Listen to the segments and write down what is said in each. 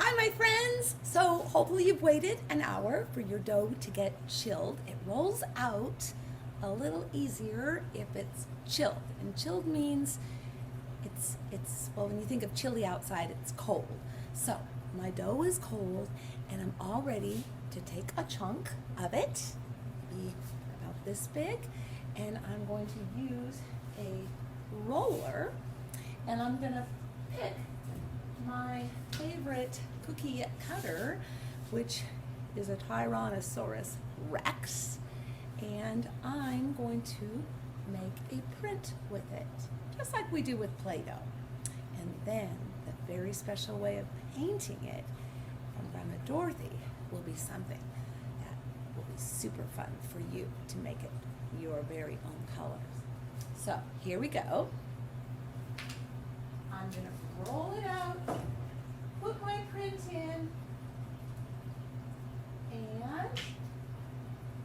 Hi my friends! So hopefully you've waited an hour for your dough to get chilled. It rolls out a little easier if it's chilled. And chilled means well, when you think of chilly outside, it's cold. So my dough is cold and I'm all ready to take a chunk of it, be about this big, and I'm going to use a roller and I'm gonna pick my favorite cookie cutter, which is a Tyrannosaurus Rex, and I'm going to make a print with it, just like we do with Play-Doh. And then the very special way of painting it from Grandma Dorothy will be something that will be super fun for you to make it your very own colors. So here we go. I'm going to roll it out, put my print in, and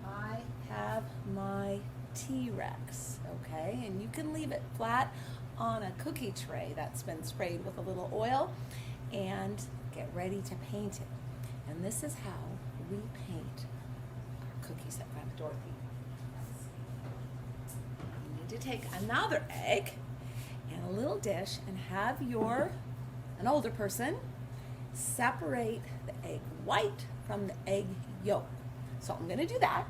I have my T-Rex, okay? And you can leave it flat on a cookie tray that's been sprayed with a little oil and get ready to paint it. And this is how we paint our cookies at Grandma Dorothy. You need to take another egg and a little dish and have an older person separate the egg white from the egg yolk. So I'm going to do that.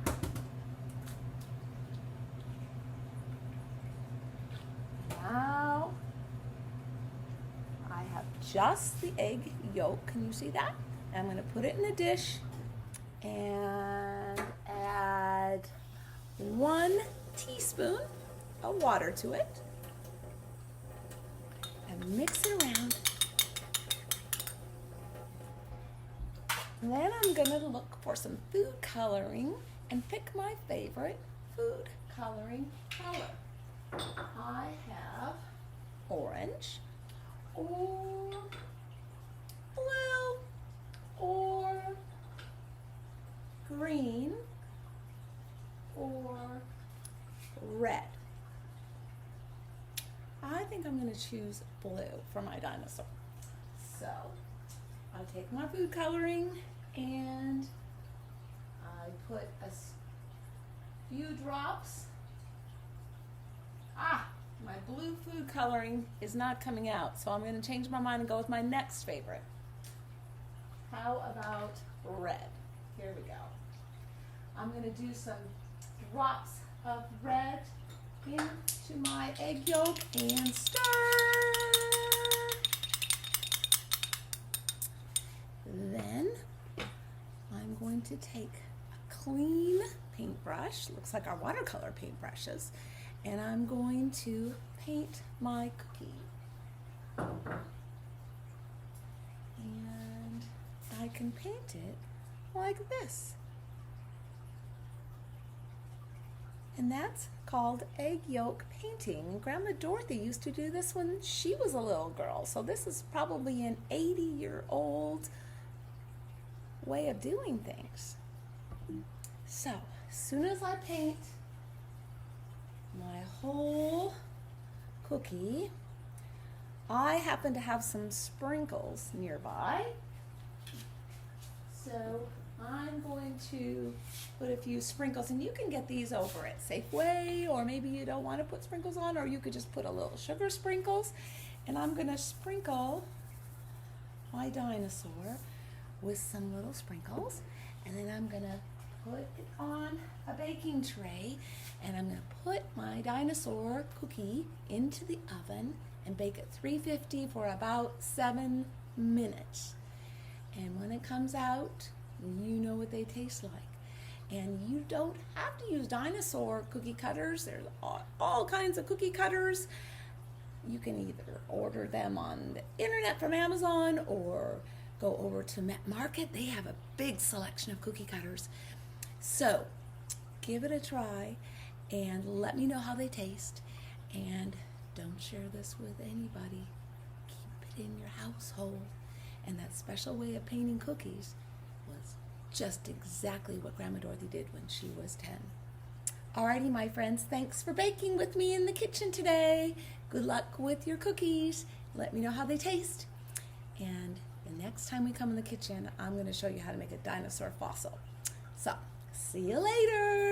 Now I have just the egg yolk. Can you see that? I'm going to put it in a dish and add 1 teaspoon of water to it. And mix it around. And then I'm going to look for some food coloring and pick my favorite food coloring color. I have orange or blue or green or red. I think I'm going to choose blue for my dinosaur. So I take my food coloring and I put a few drops. My blue food coloring is not coming out, so I'm going to change my mind and go with my next favorite. How about red? Here we go. I'm going to do some drops of red into my egg yolk and stir. Then I'm going to take a clean paintbrush, looks like our watercolor paintbrushes, and I'm going to paint my cookie. And I can paint it like this. And that's called egg yolk painting. And Grandma Dorothy used to do this when she was a little girl. So this is probably an 80-year-old way of doing things. So as soon as I paint my whole cookie, I happen to have some sprinkles nearby. So I'm going to put a few sprinkles, and you can get these over at Safeway, or maybe you don't want to put sprinkles on, or you could just put a little sugar sprinkles. And I'm going to sprinkle my dinosaur with some little sprinkles, and then I'm going to put it on a baking tray, and I'm going to put my dinosaur cookie into the oven and bake at 350 for about 7 minutes. And when it comes out, you know what they taste like. And you don't have to use dinosaur cookie cutters. There's all kinds of cookie cutters. You can either order them on the internet from Amazon or go over to Met Market. They have a big selection of cookie cutters. So give it a try and let me know how they taste. And don't share this with anybody. Keep it in your household. And that special way of painting cookies was just exactly what Grandma Dorothy did when she was 10. Alrighty, my friends, thanks for baking with me in the kitchen today. Good luck with your cookies. Let me know how they taste. And the next time we come in the kitchen, I'm going to show you how to make a dinosaur fossil. So, see you later.